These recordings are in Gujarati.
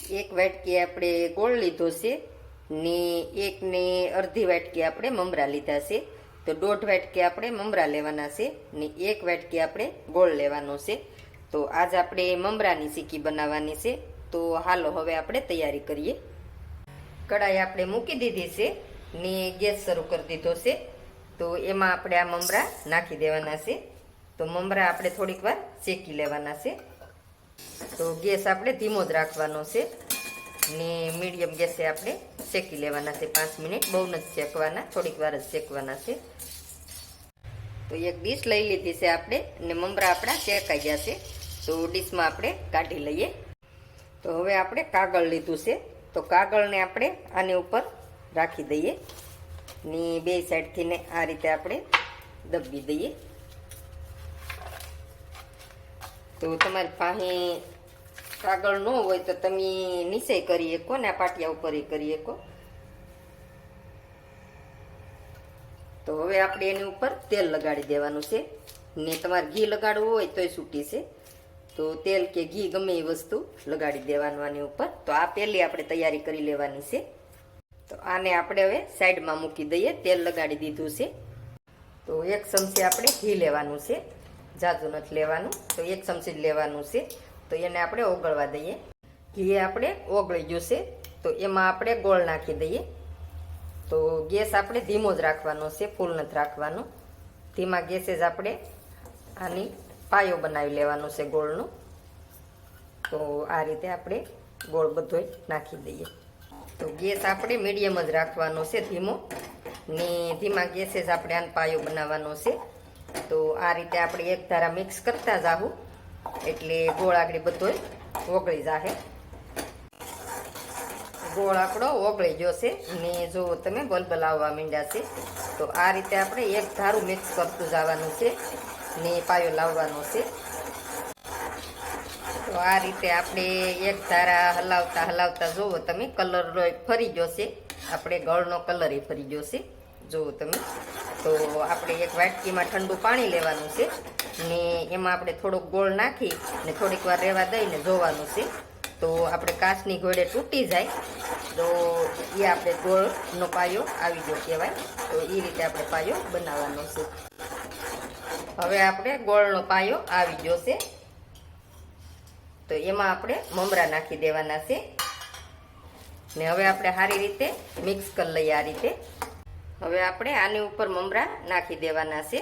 એક વાટકી આપણે ગોળ લીધો છે ને 1 ને અડધી વાટકી આપણે મમરા લીધા છે. તો 1.5 વાટકી આપણે મમરા લેવાના છે ને 1 વાટકી આપણે ગોળ લેવાનો છે. તો આજ આપણે મમરાની ચીકી બનાવવાની છે. તો હાલો હવે આપણે તૈયારી કરીએ. કઢાઈ આપણે મૂકી દીધી છે ને ગેસ શરૂ કરી દીધો છે. તો એમાં આપણે આ મમરા નાખી દેવાના છે. તો મમરા આપણે થોડીક વાર શેકી લેવાના છે. તો ગેસ આપણે ધીમો જ રાખવાનો છે ને મીડિયમ ગેસે આપણે શેકી લેવાના છે 5 મિનિટ. બહુ નથી શેકવાના, થોડીક વાર જ શેકવાના છે. તો એક ડીશ લઈ લીધી છે આપણે ને મમરા આપણા શેકાઈ ગયા છે. તો ડીશમાં આપણે કાઢી લઈએ. તો હવે આપણે કાગળ લીધું છે. તો કાગળને આપણે આની ઉપર રાખી દઈએ ને બે સાઈડથી ને આ રીતે આપણે દબી દઈએ. તો તમારી પાસે કાગળ ન હોય તો તમે નીચે કરી શકો ને આ પાટિયા ઉપર કરી શકો. તો હવે આપણે એની ઉપર તેલ લગાડી દેવાનું છે ને તમારે ઘી લગાડવું હોય તોય છૂટી છે. તો તેલ કે ઘી ગમે એ વસ્તુ લગાડી દેવાનું આની ઉપર. તો આ પહેલી આપણે તૈયારી કરી લેવાની છે. તો આને આપણે હવે સાઈડમાં મૂકી દઈએ. તેલ લગાડી દીધું છે. તો 1 ચમચી આપણે ઘી લેવાનું છે, ઝાઝું નથી લેવાનું. તો 1 ચમચી જ લેવાનું છે. તો એને આપણે ઓગળવા દઈએ. ઘી આપણે ઓગળી જશે તો એમાં આપણે ગોળ નાખી દઈએ. તો ગેસ આપણે ધીમો જ રાખવાનો છે, ફૂલ નથી રાખવાનો. ધીમા ગેસે જ આપણે આની પાયો બનાવી લેવાનો છે ગોળનો. તો આ રીતે આપણે ગોળ બધોય નાખી દઈએ. તો ગેસ આપણે મીડિયમ જ રાખવાનો છે, ધીમો ને ધીમા ગેસે જ આપણે આનો પાયો બનાવવાનો છે. તો આ રીતે આપણે એક ધારા મિક્સ કરતા જાહું એટલે ગોળ આગળ બધોય ઓગળી જાહે. ગોળ આપણો ઓગળી જશે ને જો તમે બલબલ આવવા માંડ્યા છે. તો આ રીતે આપણે એક ધારું મિક્સ કરતું જવાનું છે ને પાયો લાવવાનો છે. તો આ રીતે આપણે એક ધારા હલાવતા હલાવતા જુઓ તમે કલર ફરી જશે. આપણે ગળનો કલર એ ફરી જશે જુઓ તમે. તો આપણે એક વાટકીમાં ઠંડુ પાણી લેવાનું છે ને એમાં આપણે થોડોક ગોળ નાખી ને થોડીક વાર રહેવા દઈને જોવાનું છે. તો આપણે કાચની ઘોડે તૂટી જાય તો એ આપણે ગોળનો પાયો આવી ગયો કહેવાય. તો એ રીતે આપણે પાયો બનાવવાનો છે. હવે આપણે ગોળનો પાયો આવી ગયો છે. તો એમાં આપણે મમરા નાખી દેવાના છે ને હવે આપણે સારી રીતે મિક્સ કરી લઈએ આ રીતે. હવે આપણે આની ઉપર મમરા નાખી દેવાના છે.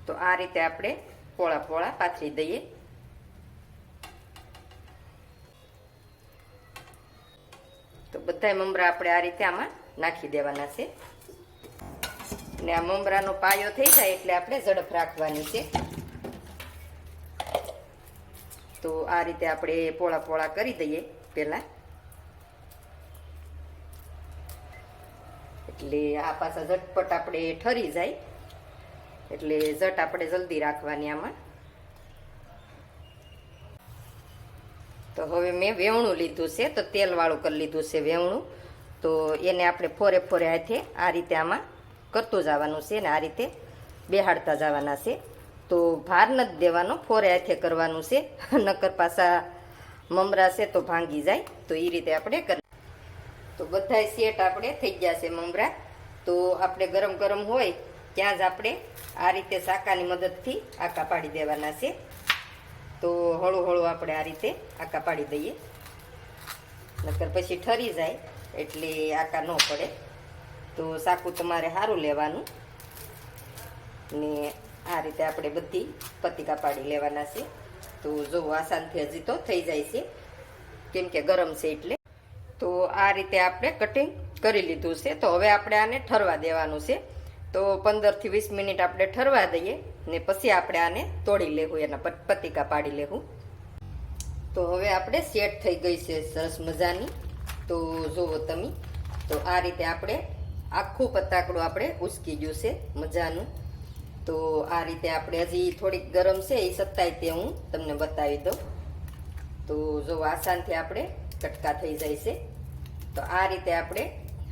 તો આ રીતે આપણે પોળા પોળા પાથરી દઈએ. તો બધા મમરા આપણે આ રીતે આમાં નાખી દેવાના છે ને આ મમરાનો પાયો થઈ જાય એટલે આપણે ઝડપ રાખવાની છે. તો આ રીતે આપણે પોળા પોળા કરી દઈએ પહેલા, એટલે આ પાછા ઝટપટ આપણે ઠરી જાય. એટલે ઝટ આપણે જલ્દી રાખવાની આમાં. તો હવે મેં વેવણું લીધું છે. તો તેલવાળું કરી લીધું છે વેવણું. તો એને આપણે ફોરે ફોરે હાથે આ રીતે આમાં કરતું જવાનું છે ને આ રીતે બેહાડતા જવાના છે. તો ભાર નથી દેવાનો, ફોરે હાથે કરવાનું છે, નકર પાછા મમરા છે તો ભાંગી જાય. તો એ રીતે આપણે કરી. તો બધાય સેટ આપણે થઈ ગયા છે મમરા. તો આપણે ગરમ ગરમ હોય ત્યાં જ આપણે આ રીતે સાકાની મદદથી આકા પાડી દેવાના છે. તો હળું હળું આપણે આ રીતે આકા પાડી દઈએ, નકર પછી ઠરી જાય એટલે આકા ન પડે. તો સાકું તમારે સારું લેવાનું ને આ રીતે આપણે બધી પતિકા પાડી લેવાના છે. તો જો આસાનથી હજી તો થઈ જાય છે કેમ કે ગરમ છે એટલે. તો આ રીતે આપણે કટિંગ કરી લીધું છે. તો હવે આપણે આને ઠરવા દેવાનું છે. તો 15 થી 20 મિનિટ આપણે ઠરવા દઈએ ને પછી આપણે આને તોડી લેવું, એના પતિકા પાડી લેવું. તો હવે આપણે સેટ થઈ ગઈ છે સરસ મજાની. તો જુઓ તમે. તો આ રીતે આપણે આખું પતાકડું આપણે ઉસકી ગયું છે મજાનું. તો આ રીતે આપણે હજી થોડીક ગરમ છે એ સત્તાય તે હું તમને બતાવી દઉં. તો જો આસાનથી આપણે કટકા થઈ જાય છે. તો આ રીતે આપણે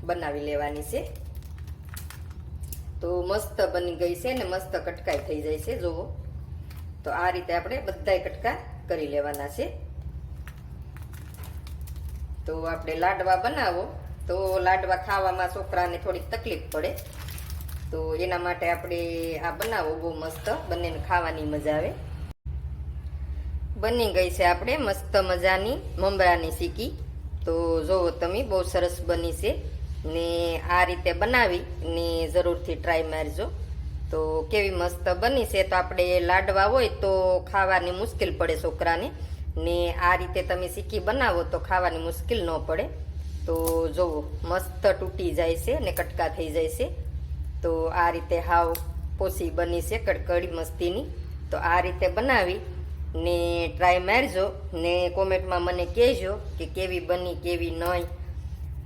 બનાવી લેવાની છે. તો મસ્ત બની ગઈ છે ને મસ્ત કટકાઈ થઈ જાય છે જુઓ. તો આ રીતે આપણે બધાય કટકા કરી લેવાના છે. તો આપણે લાડવા બનાવો તો લાડવા ખાવામાં છોકરાને થોડીક તકલીફ પડે, તો એના માટે આપણે આ બનાવો બહુ મસ્ત, બંનેને ખાવાની મજા આવે. બની ગઈ છે આપણે મસ્ત મજાની મમરાની ચીકી. તો જોવો તમે, બહુ સરસ બની છે ને આ રીતે બનાવી ને જરૂરથી ટ્રાય મારજો. તો કેવી મસ્ત બની છે. તો આપણે લાડવા હોય તો ખાવાની મુશ્કેલ પડે છોકરાને, ને આ રીતે તમે ચીકી બનાવો તો ખાવાની મુશ્કેલ ન પડે. તો જોવો મસ્ત તૂટી જાય છે ને કટકા થઈ જાય છે. તો આ રીતે હાવ પોસી બની છે કડકડી મસ્તીની. તો આ રીતે બનાવી ને ટ્રાય મારજો ને કોમેન્ટમાં મને કહેજો કે કેવી બની કેવી નહીં.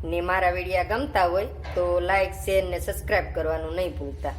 ને મારા વિડીયા ગમતા હોય તો લાઈક શેર ને સબસ્ક્રાઈબ કરવાનું નહીં ભૂલતા.